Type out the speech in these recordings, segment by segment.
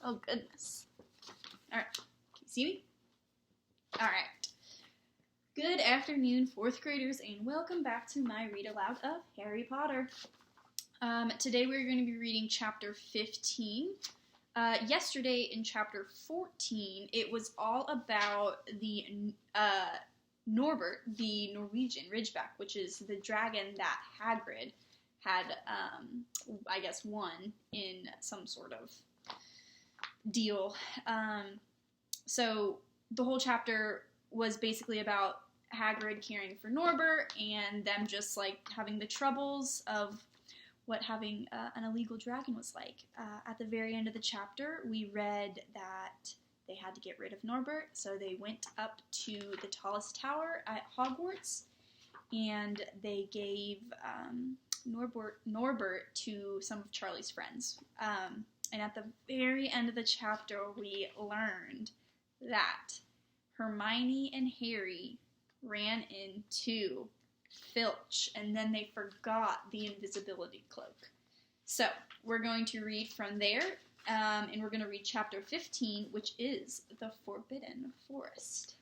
Oh, goodness. All right. Can you see me? All right. Good afternoon, 4th graders, and welcome back to my read aloud of Harry Potter. Today we're going to be reading chapter 15. Yesterday in chapter 14, it was all about the Norbert, the Norwegian Ridgeback, which is the dragon that Hagrid had, won in some sort of deal. So the whole chapter was basically about Hagrid caring for Norbert and them just having the troubles of what having an illegal dragon was like. At the very end of the chapter, we read that they had to get rid of Norbert, so they went up to the tallest tower at Hogwarts, and they gave Norbert to some of Charlie's friends. And at the very end of the chapter, we learned that Hermione and Harry ran into Filch, and then they forgot the invisibility cloak. So, we're going to read from there, and we're going to read chapter 15, which is The Forbidden Forest.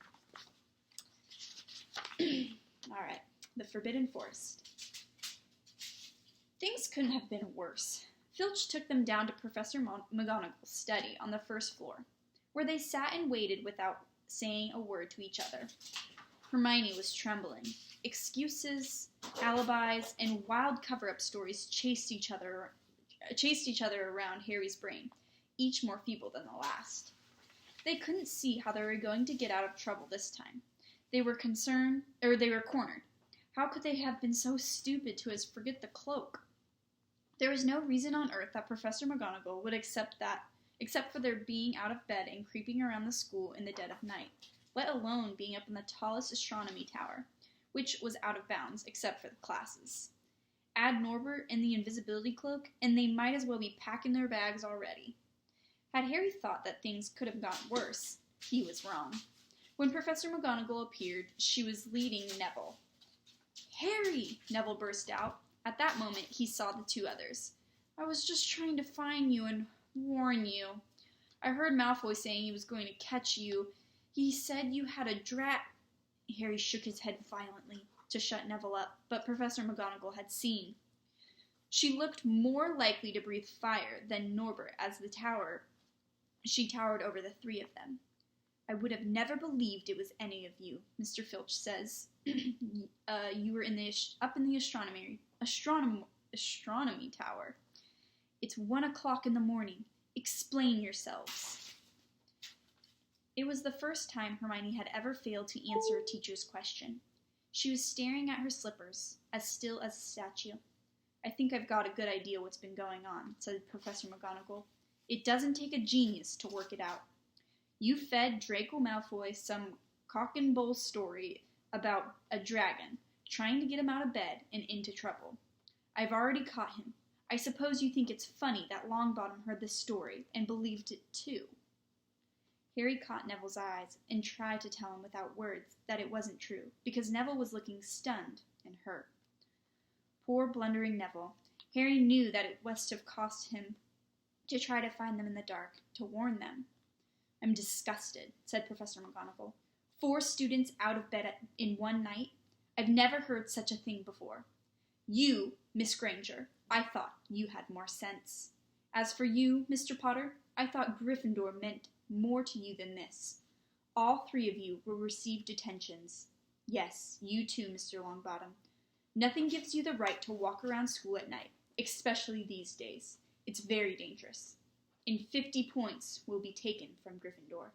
Alright, The Forbidden Forest. Things couldn't have been worse. Filch took them down to Professor McGonagall's study on the first floor, where they sat and waited without saying a word to each other. Hermione was trembling. Excuses, alibis, and wild cover-up stories chased each other around Harry's brain, each more feeble than the last. They couldn't see how they were going to get out of trouble this time. They were cornered. How could they have been so stupid to forget the cloak? There was no reason on earth that Professor McGonagall would accept for their being out of bed and creeping around the school in the dead of night, let alone being up in the tallest astronomy tower, which was out of bounds except for the classes. Add Norbert and the invisibility cloak, and they might as well be packing their bags already. Had Harry thought that things could have gotten worse, he was wrong. When Professor McGonagall appeared, she was leading Neville. "Harry!" Neville burst out. At that moment, he saw the two others. "I was just trying to find you and warn you. I heard Malfoy saying he was going to catch you. He said you had a Harry shook his head violently to shut Neville up, but Professor McGonagall had seen. She looked more likely to breathe fire than Norbert as she towered over the three of them. "I would have never believed it was any of you," Mr. Filch says. "You were up in the astronomy tower. It's 1 o'clock in the morning. Explain yourselves." It was the first time Hermione had ever failed to answer a teacher's question. She was staring at her slippers, as still as a statue. "I think I've got a good idea what's been going on," said Professor McGonagall. "It doesn't take a genius to work it out. You fed Draco Malfoy some cock and bull story about a dragon, trying to get him out of bed and into trouble. I've already caught him. I suppose you think it's funny that Longbottom heard this story and believed it too." Harry caught Neville's eyes and tried to tell him without words that it wasn't true, because Neville was looking stunned and hurt. Poor blundering Neville. Harry knew that it must have cost him to try to find them in the dark, to warn them. "I'm disgusted," said Professor McGonagall. 4 students out of bed in one night? I've never heard such a thing before. You, Miss Granger, I thought you had more sense. As for you, Mr. Potter, I thought Gryffindor meant more to you than this. All 3 of you will receive detentions. Yes, you too, Mr. Longbottom. Nothing gives you the right to walk around school at night, especially these days. It's very dangerous. And 50 points will be taken from Gryffindor."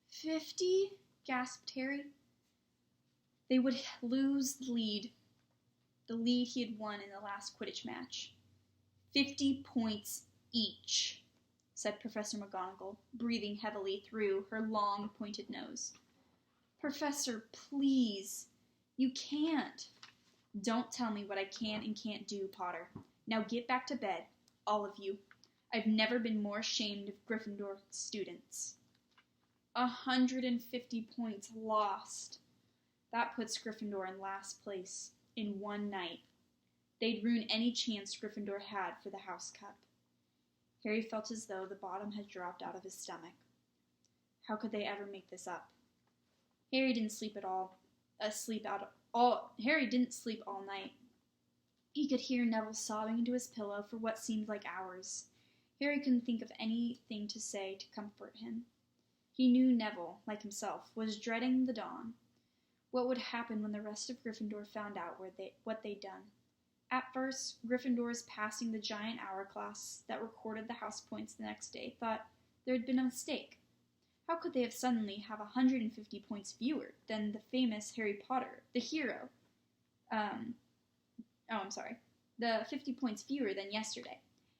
50? Gasped Harry. They would lose the lead he had won in the last Quidditch match. 50 points each, said Professor McGonagall, breathing heavily through her long, pointed nose. "Professor, please. You can't." "Don't tell me what I can and can't do, Potter. Now get back to bed, all of you. I've never been more ashamed of Gryffindor students." 150 points lost. That puts Gryffindor in last place in one night. They'd ruin any chance Gryffindor had for the House Cup. Harry felt as though the bottom had dropped out of his stomach. How could they ever make this up? Harry didn't sleep all night. He could hear Neville sobbing into his pillow for what seemed like hours. Harry couldn't think of anything to say to comfort him. He knew Neville, like himself, was dreading the dawn. What would happen when the rest of Gryffindor found out what they'd done? At first, Gryffindors passing the giant hourglass that recorded the house points the next day thought there had been a mistake. How could they have suddenly have 150 points fewer than the famous Harry Potter, the hero? The 50 points fewer than yesterday.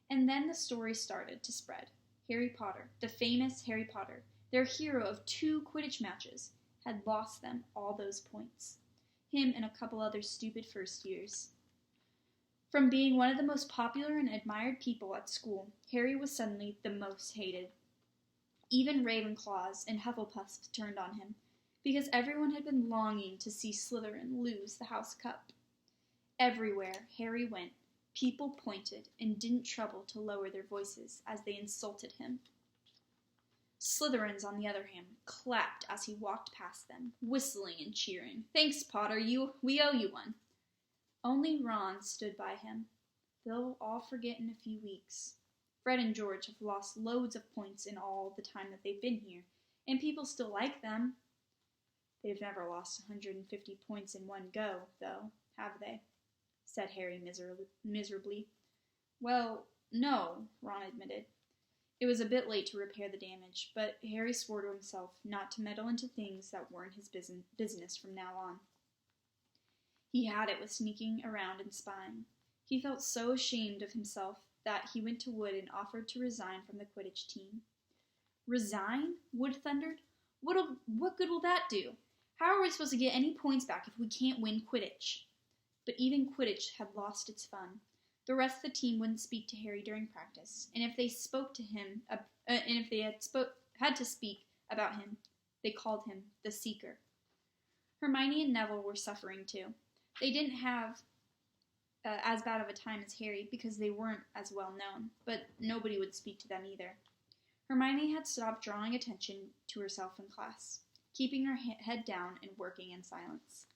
And then the story started to spread. Harry Potter, the famous Harry Potter, their hero of 2 Quidditch matches, had lost them all those points. Him and a couple other stupid first years. From being one of the most popular and admired people at school, Harry was suddenly the most hated. Even Ravenclaws and Hufflepuffs turned on him, because everyone had been longing to see Slytherin lose the House Cup. Everywhere Harry went, people pointed and didn't trouble to lower their voices as they insulted him. Slytherins, on the other hand, clapped as he walked past them, whistling and cheering. "Thanks, Potter, we owe you one." Only Ron stood by him. They'll all forget in a few weeks. Fred and George have lost loads of points in all the time that they've been here, and people still like them. They've never lost 150 points in one go, though, have they? Said Harry miserably. Well, no, Ron admitted. It was a bit late to repair the damage, but Harry swore to himself not to meddle into things that weren't his business from now on. He had it with sneaking around and spying. He felt so ashamed of himself that he went to Wood and offered to resign from the Quidditch team. Resign? Wood thundered. What good will that do? How are we supposed to get any points back if we can't win Quidditch? But even Quidditch had lost its fun. The rest of the team wouldn't speak to Harry during practice, and if they had to speak about him, they called him the Seeker. Hermione and Neville were suffering too. They didn't have as bad of a time as Harry because they weren't as well known, but nobody would speak to them either. Hermione had stopped drawing attention to herself in class, keeping her head down and working in silence.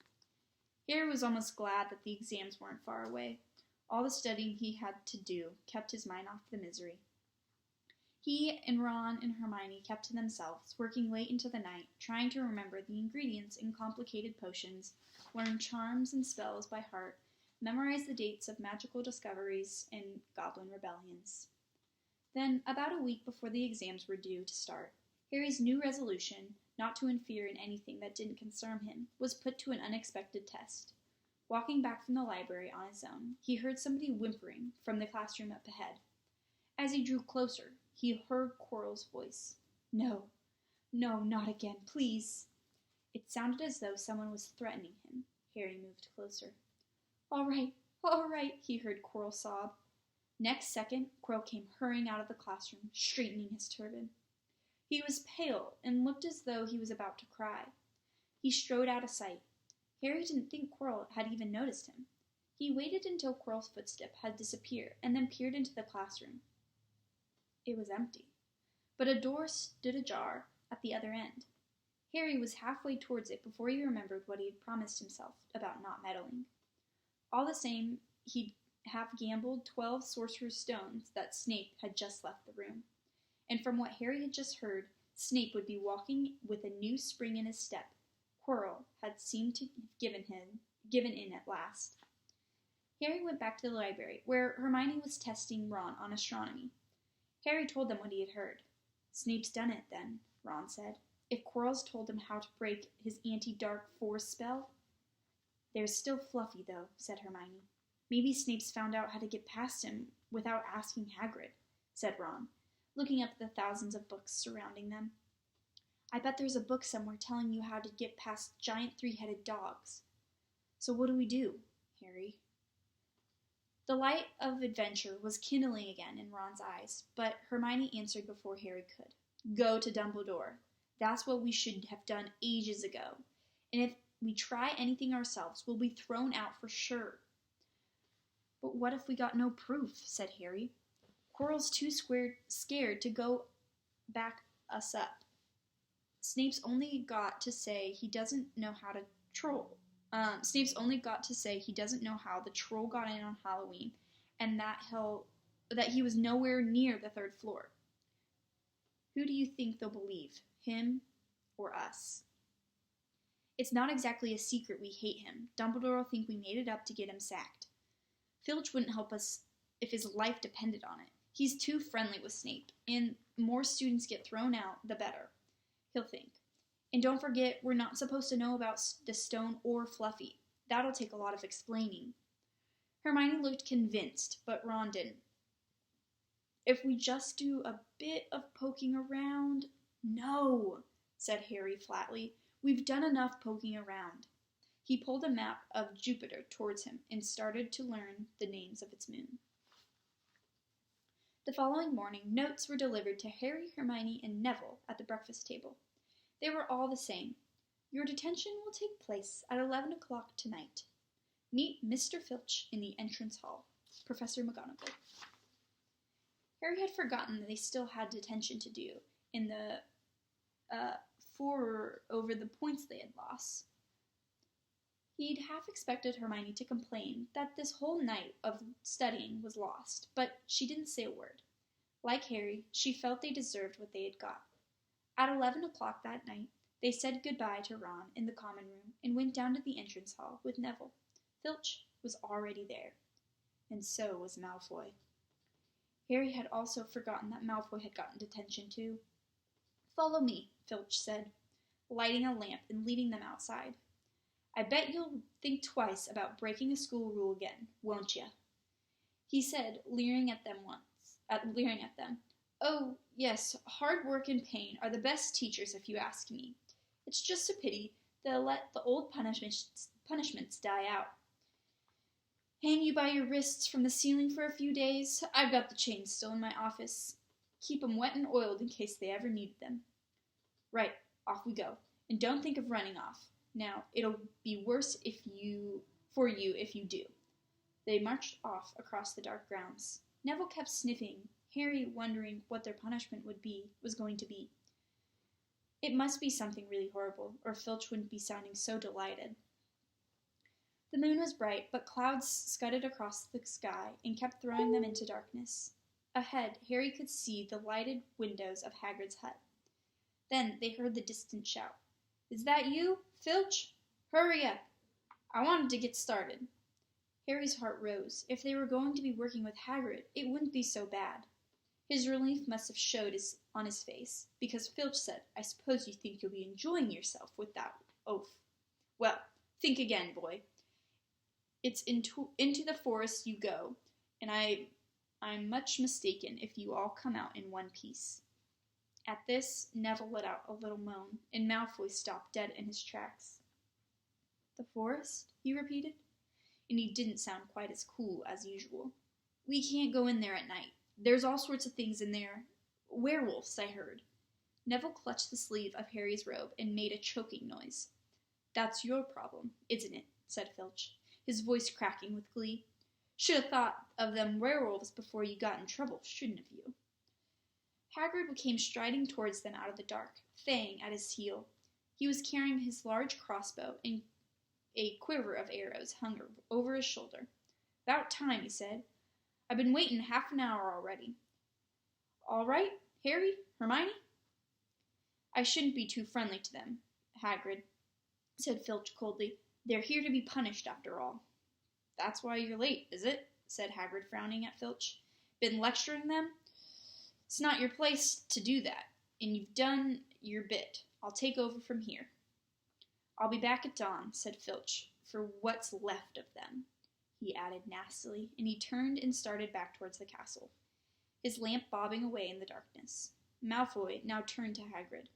Harry was almost glad that the exams weren't far away. All the studying he had to do kept his mind off the misery. He and Ron and Hermione kept to themselves, working late into the night, trying to remember the ingredients in complicated potions, learn charms and spells by heart, memorize the dates of magical discoveries and goblin rebellions. Then, about a week before the exams were due to start, Harry's new resolution, not to interfere in anything that didn't concern him, was put to an unexpected test. Walking back from the library on his own, he heard somebody whimpering from the classroom up ahead. As he drew closer, he heard Quirrell's voice. No, not again, please. It sounded as though someone was threatening him. Harry moved closer. All right, he heard Quirrell sob. Next second, Quirrell came hurrying out of the classroom, straightening his turban. He was pale and looked as though he was about to cry. He strode out of sight. Harry didn't think Quirrell had even noticed him. He waited until Quirrell's footstep had disappeared and then peered into the classroom. It was empty, but a door stood ajar at the other end. Harry was halfway towards it before he remembered what he had promised himself about not meddling. All the same, he'd have gambled 12 Sorcerer's Stones that Snape had just left the room. And from what Harry had just heard, Snape would be walking with a new spring in his step. Quirrell had seemed to have given in at last. Harry went back to the library, where Hermione was testing Ron on astronomy. Harry told them what he had heard. Snape's done it, then, Ron said. If Quirrell's told him how to break his anti-dark force spell. There's still Fluffy, though, said Hermione. Maybe Snape's found out how to get past him without asking Hagrid, said Ron, looking up at the thousands of books surrounding them. I bet there's a book somewhere telling you how to get past giant 3-headed dogs. So what do we do, Harry? The light of adventure was kindling again in Ron's eyes, but Hermione answered before Harry could. Go to Dumbledore. That's what we should have done ages ago. And if we try anything ourselves, we'll be thrown out for sure. But what if we got no proof, said Harry. Quirrell's too scared to go back us up. Snape's only got to say he doesn't know how to troll. Snape's only got to say he doesn't know how the troll got in on Halloween, and that he was nowhere near the third floor. Who do you think they'll believe, him or us? It's not exactly a secret we hate him. Dumbledore will think we made it up to get him sacked. Filch wouldn't help us if his life depended on it. He's too friendly with Snape, and more students get thrown out, the better, he'll think. And don't forget, we're not supposed to know about the stone or Fluffy. That'll take a lot of explaining. Hermione looked convinced, but Ron didn't. If we just do a bit of poking around... No, said Harry flatly. We've done enough poking around. He pulled a map of Jupiter towards him and started to learn the names of its moon. The following morning, notes were delivered to Harry, Hermione, and Neville at the breakfast table. They were all the same. Your detention will take place at 11 o'clock tonight. Meet Mr. Filch in the entrance hall. Professor McGonagall. Harry had forgotten that they still had detention to do in the for over the points they had lost. He'd half expected Hermione to complain that this whole night of studying was lost, but she didn't say a word. Like Harry, she felt they deserved what they had got. At 11 o'clock that night, they said goodbye to Ron in the common room and went down to the entrance hall with Neville. Filch was already there, and so was Malfoy. Harry had also forgotten that Malfoy had gotten detention too. Follow me, Filch said, lighting a lamp and leading them outside. I bet you'll think twice about breaking a school rule again, won't you? He said, leering at them. Oh, yes, hard work and pain are the best teachers if you ask me. It's just a pity they'll let the old punishments die out. Hang you by your wrists from the ceiling for a few days? I've got the chains still in my office. Keep 'em wet and oiled in case they ever needed them. Right, off we go. And don't think of running off. Now, it'll be worse for you if you do. They marched off across the dark grounds. Neville kept sniffing, Harry wondering what their punishment was going to be. It must be something really horrible, or Filch wouldn't be sounding so delighted. The moon was bright, but clouds scudded across the sky and kept throwing them into darkness. Ahead, Harry could see the lighted windows of Hagrid's hut. Then they heard the distant shout. Is that you, Filch? Hurry up! I wanted to get started. Harry's heart rose. If they were going to be working with Hagrid, it wouldn't be so bad. His relief must have showed on his face, because Filch said, I suppose you think you'll be enjoying yourself with that oaf. Well, think again, boy. It's into the forest you go, and I'm much mistaken if you all come out in one piece. At this, Neville let out a little moan, and Malfoy stopped dead in his tracks. The forest? He repeated, and he didn't sound quite as cool as usual. We can't go in there at night. There's all sorts of things in there. Werewolves, I heard. Neville clutched the sleeve of Harry's robe and made a choking noise. That's your problem, isn't it? Said Filch, his voice cracking with glee. Should have thought of them werewolves before you got in trouble, shouldn't you? Hagrid came striding towards them out of the dark, Fang at his heel. He was carrying his large crossbow, and a quiver of arrows hung over his shoulder. About time, he said. I've been waiting half an hour already. All right, Harry, Hermione? I shouldn't be too friendly to them, Hagrid, said Filch coldly. They're here to be punished, after all. That's why you're late, is it? Said Hagrid, frowning at Filch. Been lecturing them? It's not your place to do that, and you've done your bit. I'll take over from here. I'll be back at dawn, said Filch, for what's left of them, he added nastily, and he turned and started back towards the castle, his lamp bobbing away in the darkness. Malfoy now turned to Hagrid.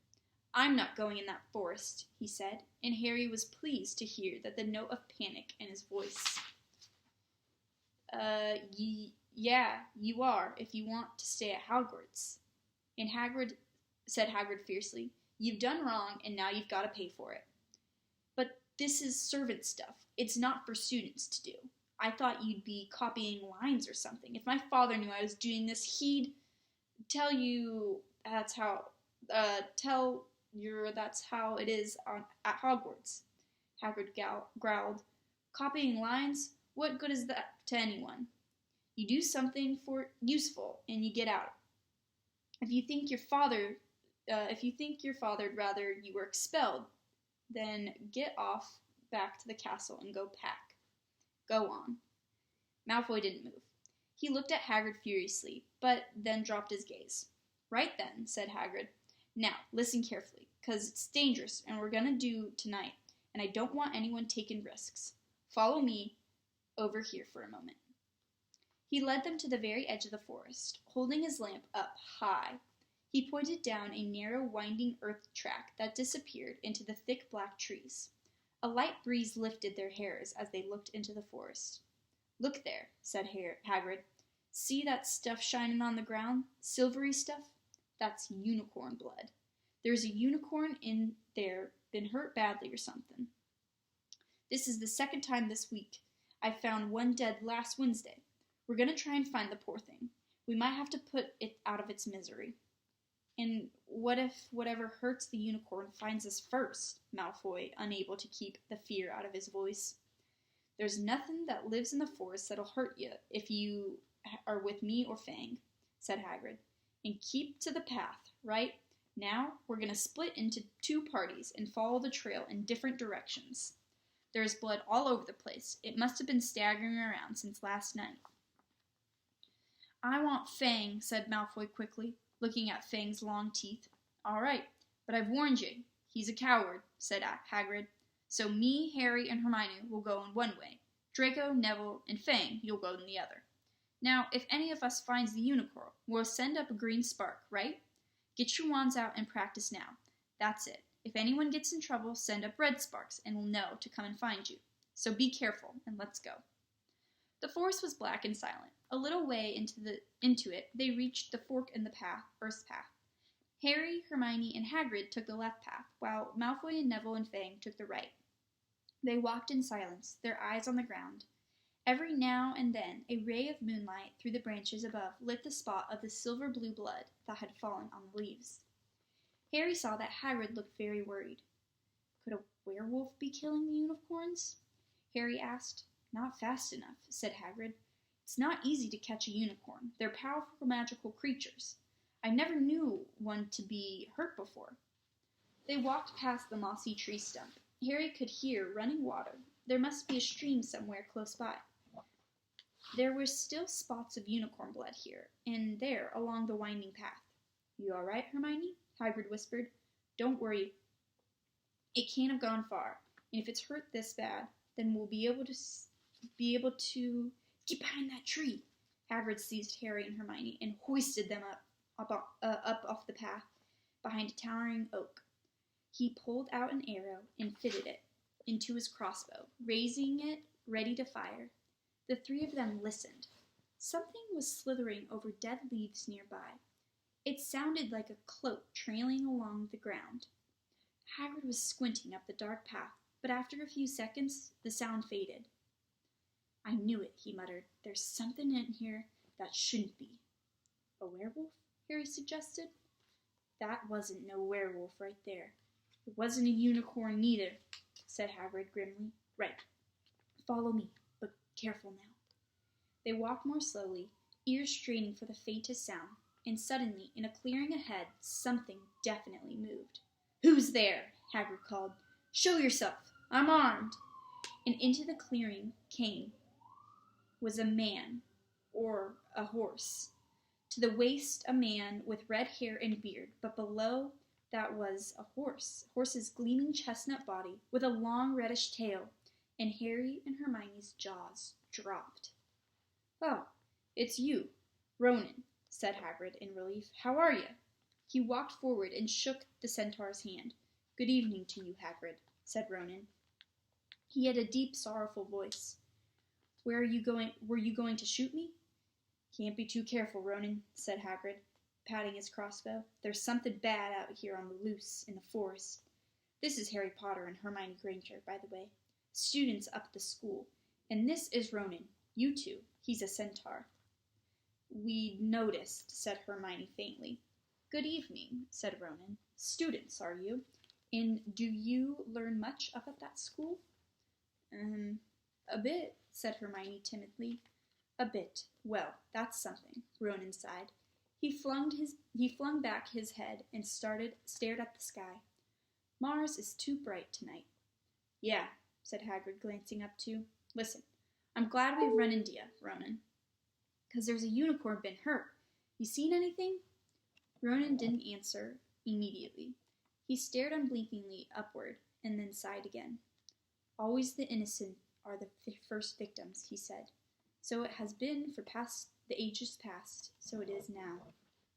I'm not going in that forest, he said, and Harry was pleased to hear that the note of panic in his voice. Yeah, you are, if you want to stay at Hogwarts. And Hagrid fiercely, you've done wrong, and now you've got to pay for it. But this is servant stuff. It's not for students to do. I thought you'd be copying lines or something. If my father knew I was doing this, he'd tell you that's how, that's how it is at Hogwarts. Hagrid growled. Copying lines? What good is that to anyone? You do something for useful, and you get out. If you think your father'd rather you were expelled, then get off back to the castle and go pack. Go on. Malfoy didn't move. He looked at Hagrid furiously, but then dropped his gaze. Right then, said Hagrid. Now, listen carefully, 'cause it's dangerous, and we're gonna do tonight, and I don't want anyone taking risks. Follow me over here for a moment. He led them to the very edge of the forest, holding his lamp up high. He pointed down a narrow, winding earth track that disappeared into the thick black trees. A light breeze lifted their hairs as they looked into the forest. Look there, said Hagrid. See that stuff shining on the ground? Silvery stuff? That's unicorn blood. There's a unicorn in there been hurt badly or something. This is the second time this week. I found one dead last Wednesday. We're going to try and find the poor thing. We might have to put it out of its misery. And what if whatever hurts the unicorn finds us first? Malfoy, unable to keep the fear out of his voice. There's nothing that lives in the forest that'll hurt you if you are with me or Fang, said Hagrid. And keep to the path, right? Now, we're going to split into two parties and follow the trail in different directions. There is blood all over the place. It must have been staggering around since last night. I want Fang, said Malfoy quickly, looking at Fang's long teeth. All right, but I've warned you. He's a coward, said Hagrid. So me, Harry, and Hermione will go in one way. Draco, Neville, and Fang, you'll go in the other. Now, if any of us finds the unicorn, we'll send up a green spark, right? Get your wands out and practice now. That's it. If anyone gets in trouble, send up red sparks, and we'll know to come and find you. So be careful, and let's go. The forest was black and silent. A little way into it, they reached the fork in the Earth's path. Harry, Hermione, and Hagrid took the left path, while Malfoy and Neville and Fang took the right. They walked in silence, their eyes on the ground. Every now and then, a ray of moonlight through the branches above lit the spot of the silver-blue blood that had fallen on the leaves. Harry saw that Hagrid looked very worried. Could a werewolf be killing the unicorns? Harry asked. Not fast enough, said Hagrid. It's not easy to catch a unicorn. They're powerful magical creatures. I never knew one to be hurt before. They walked past the mossy tree stump. Harry could hear running water. There must be a stream somewhere close by. There were still spots of unicorn blood here and there along the winding path. You all right, Hermione? Hagrid whispered. Don't worry. It can't have gone far, and if it's hurt this bad, then we'll be able to get behind that tree. Hagrid seized Harry and Hermione and hoisted them up off the path behind a towering oak. He pulled out an arrow and fitted it into his crossbow, raising it ready to fire. The three of them listened. Something was slithering over dead leaves nearby. It sounded like a cloak trailing along the ground. Hagrid was squinting up the dark path, but after a few seconds, the sound faded. I knew it, he muttered. There's something in here that shouldn't be. A werewolf? Harry suggested. That wasn't no werewolf right there. It wasn't a unicorn neither, said Hagrid grimly. Right. Follow me, but careful now. They walked more slowly, ears straining for the faintest sound, and suddenly, in a clearing ahead, something definitely moved. Who's there? Hagrid called. Show yourself. I'm armed. And into the clearing was a man, or a horse. To the waist, a man with red hair and beard, but below that was a horse's gleaming chestnut body with a long reddish tail, and Harry and Hermione's jaws dropped. Oh, it's you, Ronan, said Hagrid in relief. How are you? He walked forward and shook the centaur's hand. Good evening to you, Hagrid, said Ronan. He had a deep, sorrowful voice. Were you going to shoot me? Can't be too careful, Ronan, said Hagrid, patting his crossbow. There's something bad out here on the loose in the forest. This is Harry Potter and Hermione Granger, by the way, students up at the school, And this is Ronan. You two. He's a centaur. We noticed, said Hermione faintly. Good evening, said Ronan. Students, are you? And do you learn much up at that school? A bit, said Hermione timidly. A bit. Well, that's something, Ronan sighed. He flung back his head and stared at the sky. Mars is too bright tonight. Yeah, said Hagrid, glancing up too. Listen, I'm glad we've run into you, Ronan. 'Cause there's a unicorn been hurt. You seen anything? Ronan didn't answer immediately. He stared unblinkingly upward and then sighed again. Always the innocent are the first victims, he said. So it has been for the ages past, so it is now.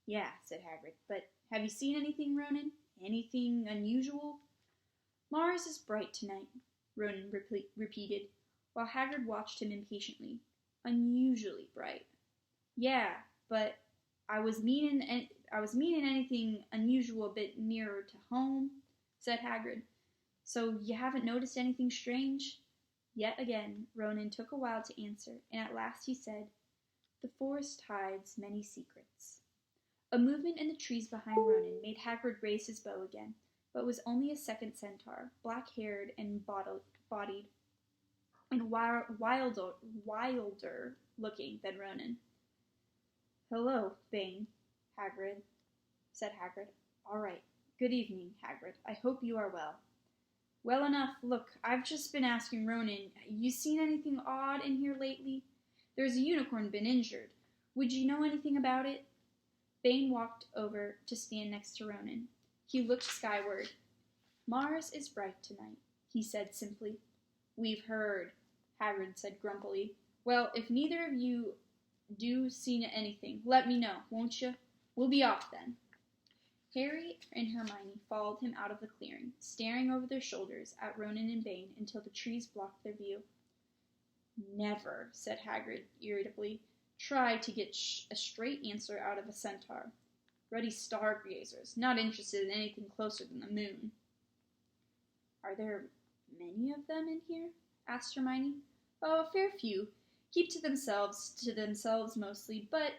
Yeah, said Hagrid, but have you seen anything, Ronan? Anything unusual? Mars is bright tonight, Ronan repeated, while Hagrid watched him impatiently. Unusually bright. Yeah, but I was meaning anything unusual a bit nearer to home, said Hagrid. So you haven't noticed anything strange? Yet again, Ronan took a while to answer, and at last he said, The forest hides many secrets. A movement in the trees behind Ronan made Hagrid raise his bow again, but it was only a second centaur, black-haired and bodied, and wilder looking than Ronan. Hello, Bane, said Hagrid. All right. Good evening, Hagrid. I hope you are well. Well enough. Look, I've just been asking Ronan, you seen anything odd in here lately? There's a unicorn been injured. Would you know anything about it? Bane walked over to stand next to Ronan. He looked skyward. Mars is bright tonight, he said simply. We've heard, Hagrid said grumpily. Well, if neither of you do see anything, let me know, won't you? We'll be off then. Harry and Hermione followed him out of the clearing, staring over their shoulders at Ronan and Bane until the trees blocked their view. Never, said Hagrid irritably, try to get a straight answer out of a centaur. Ruddy stargazers, not interested in anything closer than the moon. Are there many of them in here? Asked Hermione. Oh, a fair few. Keep to themselves mostly, but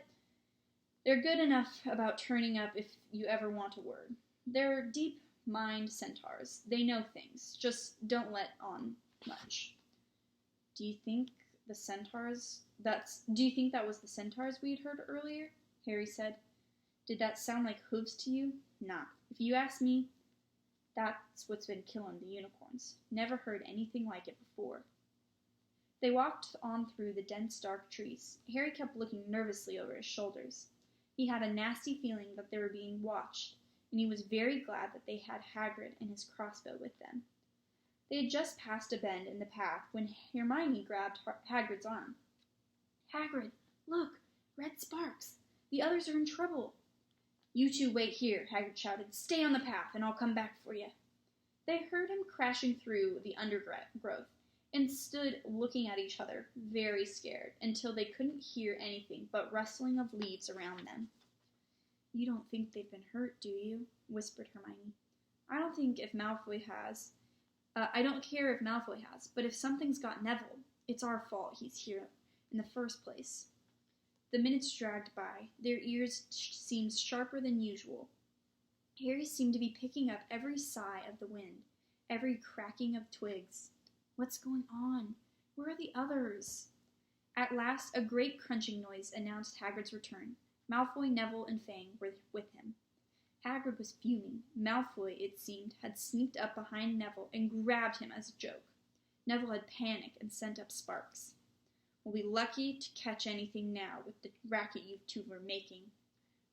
they're good enough about turning up if you ever want a word. They're deep-mind centaurs. They know things, just don't let on much. Do you think that was the centaurs we'd heard earlier? Harry said. Did that sound like hooves to you? Nah. If you ask me, that's what's been killing the unicorns. Never heard anything like it before. They walked on through the dense, dark trees. Harry kept looking nervously over his shoulders. He had a nasty feeling that they were being watched, and he was very glad that they had Hagrid and his crossbow with them. They had just passed a bend in the path when Hermione grabbed Hagrid's arm. Hagrid, look, red sparks. The others are in trouble. You two wait here, Hagrid shouted. Stay on the path, and I'll come back for you. They heard him crashing through the undergrowth and stood looking at each other, very scared, until they couldn't hear anything but rustling of leaves around them. You don't think they've been hurt, do you? Whispered Hermione. I don't care if Malfoy has, but if something's got Neville, it's our fault he's here in the first place. The minutes dragged by. Their ears seemed sharper than usual. Harry seemed to be picking up every sigh of the wind, every cracking of twigs. What's going on? Where are the others? At last, a great crunching noise announced Hagrid's return. Malfoy, Neville, and Fang were with him. Hagrid was fuming. Malfoy, it seemed, had sneaked up behind Neville and grabbed him as a joke. Neville had panicked and sent up sparks. We'll be lucky to catch anything now with the racket you two were making.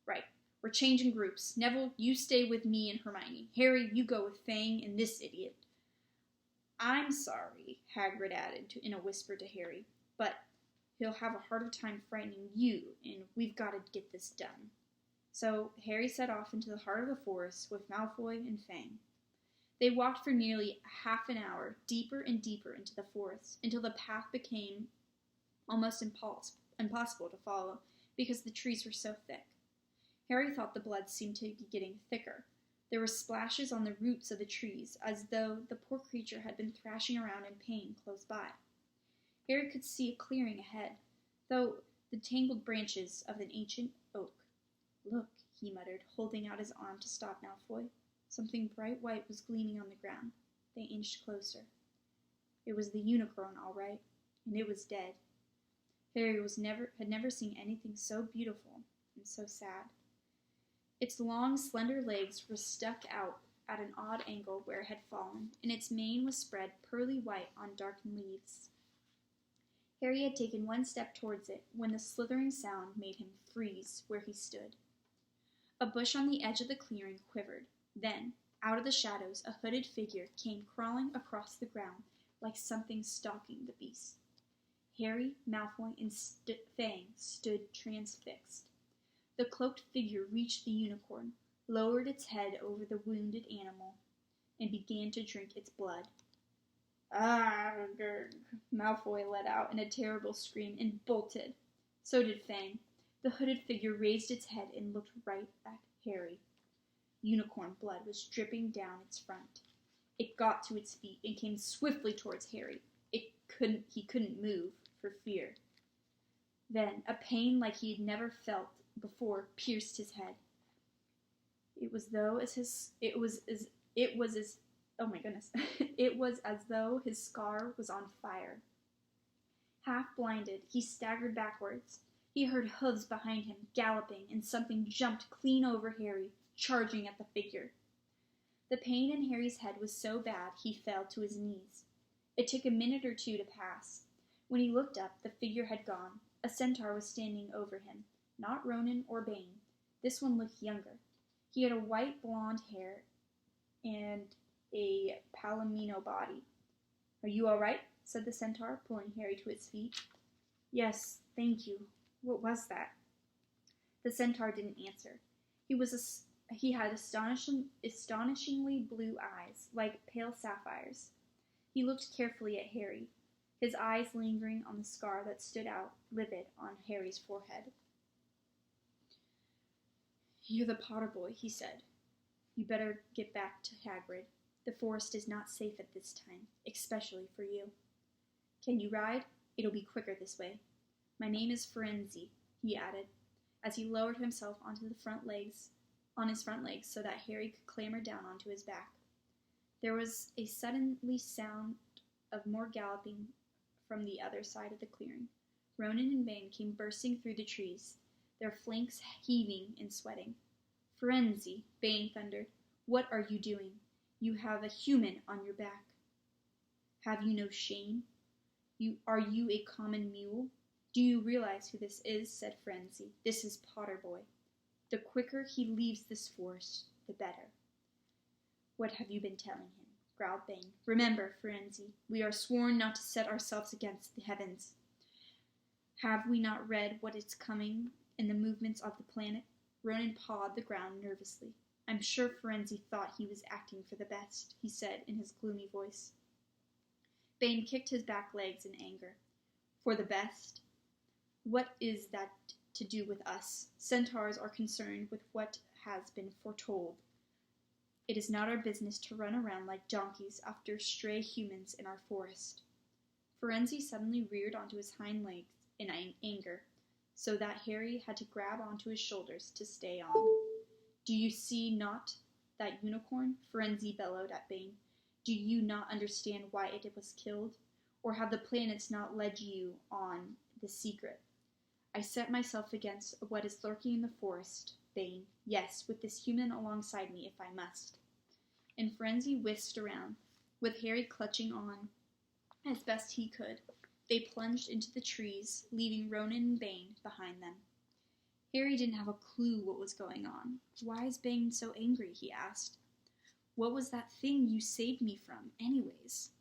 Right, we're changing groups. Neville, you stay with me and Hermione. Harry, you go with Fang and this idiot. I'm sorry, Hagrid added in a whisper to Harry, but he'll have a harder time frightening you, and we've got to get this done. So Harry set off into the heart of the forest with Malfoy and Fang. They walked for nearly half an hour, deeper and deeper into the forest, until the path became almost impossible to follow because the trees were so thick. Harry thought the blood seemed to be getting thicker. There were splashes on the roots of the trees, as though the poor creature had been thrashing around in pain close by. Harry could see a clearing ahead, though the tangled branches of an ancient oak. "Look," he muttered, holding out his arm to stop Malfoy. Something bright white was gleaming on the ground. They inched closer. It was the unicorn, all right, and it was dead. Harry had never seen anything so beautiful and so sad. Its long, slender legs were stuck out at an odd angle where it had fallen, and its mane was spread pearly white on darkened leaves. Harry had taken one step towards it when the slithering sound made him freeze where he stood. A bush on the edge of the clearing quivered. Then, out of the shadows, a hooded figure came crawling across the ground like something stalking the beast. Harry, Malfoy, and Fang stood transfixed. The cloaked figure reached the unicorn, lowered its head over the wounded animal, and began to drink its blood. "Ah!" Malfoy let out in a terrible scream and bolted. So did Fang. The hooded figure raised its head and looked right at Harry. Unicorn blood was dripping down its front. It got to its feet and came swiftly towards Harry. He couldn't move for fear. Then a pain like he had never felt before pierced his head. It was as though his scar was on fire. Half blinded, he staggered backwards. He heard hooves behind him, galloping, and something jumped clean over Harry, charging at the figure. The pain in Harry's head was so bad he fell to his knees. It took a minute or two to pass. When he looked up, the figure had gone. A centaur was standing over him, not Ronan or Bane. This one looked younger. He had a white blonde hair and a palomino body. "Are you all right?" said the centaur, pulling Harry to his feet. "Yes, thank you. What was that?" The centaur didn't answer. He had astonishingly blue eyes, like pale sapphires. He looked carefully at Harry, his eyes lingering on the scar that stood out livid on Harry's forehead. "You're the Potter boy," he said. "You better get back to Hagrid. The forest is not safe at this time, especially for you. Can you ride? It'll be quicker this way. My name is Firenze," he added, as he lowered himself on his front legs so that Harry could clamber down onto his back. There was a suddenly sound of more galloping from the other side of the clearing. Ronan and Bane came bursting through the trees, their flanks heaving and sweating. "Firenze," Bane thundered, "what are you doing? You have a human on your back. Have you no shame? Are you a common mule?" "Do you realize who this is?" said Firenze. "This is Potter boy. The quicker he leaves this forest, the better." "What have you been telling him?" growled Bane. "Remember, Firenze, we are sworn not to set ourselves against the heavens. Have we not read what is coming in the movements of the planet?" Ronan pawed the ground nervously. "I'm sure Firenze thought he was acting for the best," he said in his gloomy voice. Bane kicked his back legs in anger. "For the best? What is that to do with us? Centaurs are concerned with what has been foretold. It is not our business to run around like donkeys after stray humans in our forest." Firenze suddenly reared onto his hind legs in anger, so that Harry had to grab onto his shoulders to stay on. "Do you see not that unicorn?" Firenze bellowed at Bane. "Do you not understand why it was killed? Or have the planets not led you on the secret? I set myself against what is lurking in the forest, Bane. Yes, with this human alongside me if I must." And Firenze whisked around, with Harry clutching on as best he could. They plunged into the trees, leaving Ronan and Bane behind them. Harry didn't have a clue what was going on. "Why is Bane so angry?" he asked. "What was that thing you saved me from, anyways?"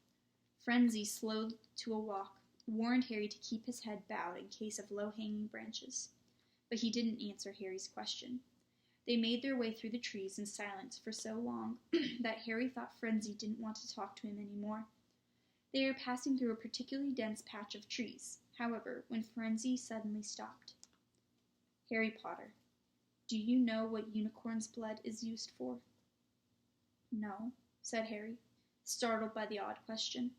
Firenze, slowed to a walk, warned Harry to keep his head bowed in case of low-hanging branches. But he didn't answer Harry's question. They made their way through the trees in silence for so long that Harry thought Firenze didn't want to talk to him anymore. They were passing through a particularly dense patch of trees, however, when Firenze suddenly stopped. "Harry Potter, do you know what unicorn's blood is used for?" "No," said Harry, startled by the odd question.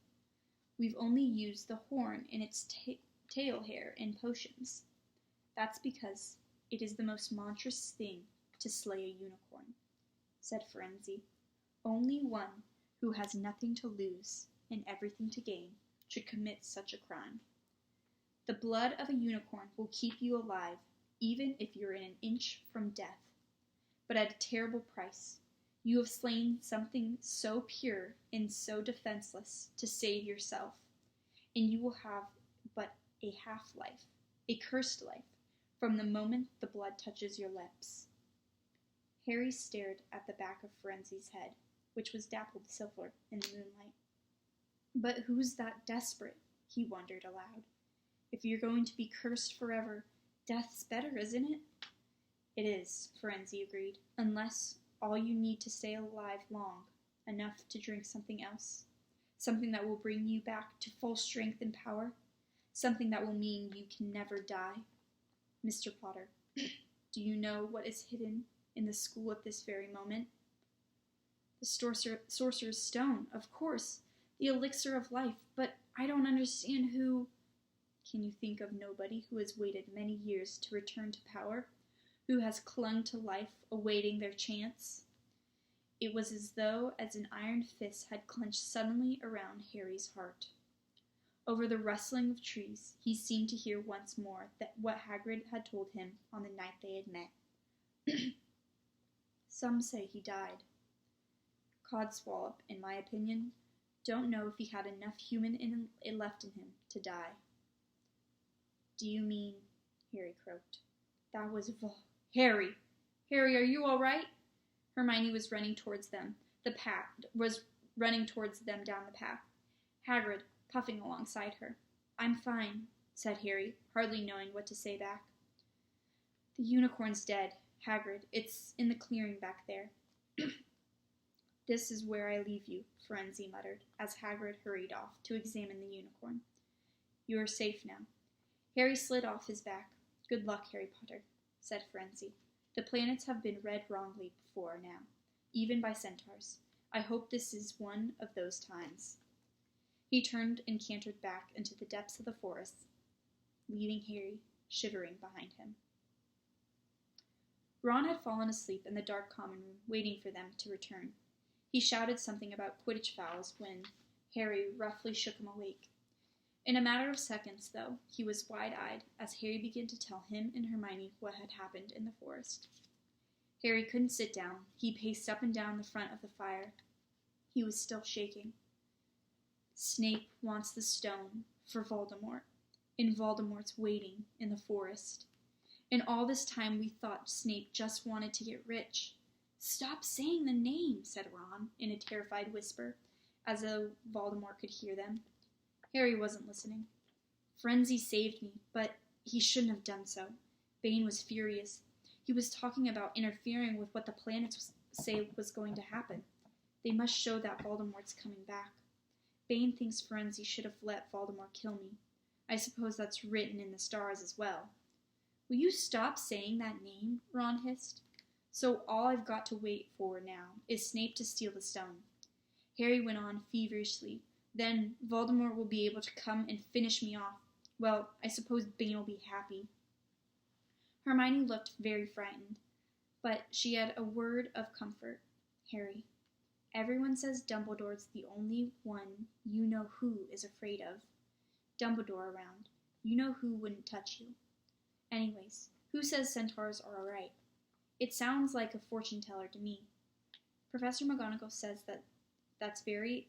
We've only used the horn and its tail hair in potions. That's because it is the most monstrous thing to slay a unicorn, said Frenzy. Only one who has nothing to lose and everything to gain should commit such a crime. The blood of a unicorn will keep you alive, even if you're in an inch from death. But at a terrible price. You have slain something so pure and so defenseless to save yourself, and you will have but a half-life, a cursed life, from the moment the blood touches your lips. Harry stared at the back of Frenzy's head, which was dappled silver in the moonlight. But who's that desperate? He wondered aloud. If you're going to be cursed forever, death's better, isn't it? It is, Frenzy agreed, unless all you need to stay alive long, enough to drink something else, something that will bring you back to full strength and power, something that will mean you can never die. Mr. Potter, do you know what is hidden in the school at this very moment? The Sorcerer's Stone, of course, the elixir of life, but I don't understand who... Can you think of nobody who has waited many years to return to power, who has clung to life, awaiting their chance? It was as though an iron fist had clenched suddenly around Harry's heart. Over the rustling of trees, he seemed to hear once more what Hagrid had told him on the night they had met. Some say he died. Codswallop, in my opinion, don't know if he had enough human left in him to die. Do you mean, Harry croaked. That was Harry! Harry, are you all right? Hermione was running towards them. Running towards them down the path. Hagrid, puffing alongside her. I'm fine, said Harry, hardly knowing what to say back. The unicorn's dead, Hagrid. It's in the clearing back there. This is where I leave you, Frenzy muttered, as Hagrid hurried off to examine the unicorn. You are safe now. Harry slid off his back. Good luck, Harry Potter, said Frenzy. The planets have been read wrongly before now, even by centaurs. I hope this is one of those times. He turned and cantered back into the depths of the forest, leaving Harry shivering behind him. Ron had fallen asleep in the dark common room, waiting for them to return. He shouted something about Quidditch fouls when Harry roughly shook him awake. In a matter of seconds, though, he was wide-eyed as Harry began to tell him and Hermione what had happened in the forest. Harry couldn't sit down. He paced up and down the front of the fire. He was still shaking. Snape wants the stone for Voldemort, and Voldemort's waiting in the forest. And all this time we thought Snape just wanted to get rich. Stop saying the name, said Ron in a terrified whisper, as though Voldemort could hear them. Harry wasn't listening. Frenzy saved me, but he shouldn't have done so. Bane was furious. He was talking about interfering with what the planets say was going to happen. They must show that Voldemort's coming back. Bane thinks Frenzy should have let Voldemort kill me. I suppose that's written in the stars as well. Will you stop saying that name? Ron hissed. So all I've got to wait for now is Snape to steal the stone. Harry went on feverishly. Then Voldemort will be able to come and finish me off. Well, I suppose Bane will be happy. Hermione looked very frightened, but she had a word of comfort. Harry, everyone says Dumbledore's the only one you know who is afraid of. Dumbledore around. You know who wouldn't touch you. Anyways, who says centaurs are alright? It sounds like a fortune teller to me. Professor McGonagall says that's very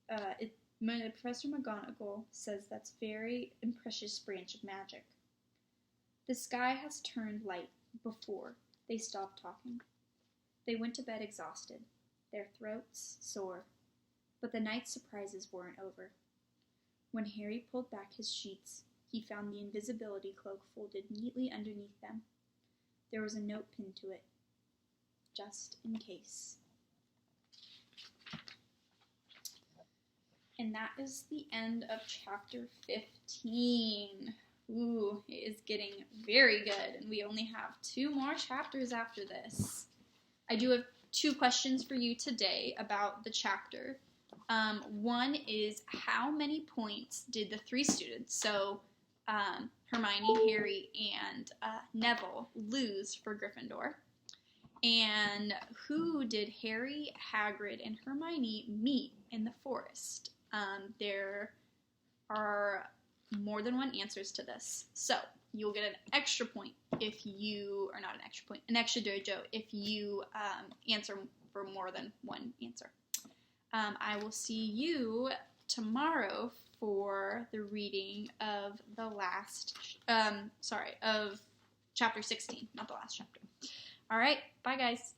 Professor McGonagall says that's very impressive branch of magic. The sky has turned light before they stopped talking. They went to bed exhausted, their throats sore, but the night's surprises weren't over. When Harry pulled back his sheets, he found the invisibility cloak folded neatly underneath them. There was a note pinned to it, just in case. And that is the end of chapter 15. Ooh, it is getting very good, and we only have 2 more chapters after this. I do have 2 questions for you today about the chapter. One is how many points did the three students, so Hermione, Harry, and Neville, lose for Gryffindor? And who did Harry, Hagrid, and Hermione meet in the forest? There are more than one answers to this. So you'll get an extra point if you, or not an extra point, an extra dojo if you answer for more than one answer. I will see you tomorrow for the reading of the last, of chapter 16, not the last chapter. All right, bye guys.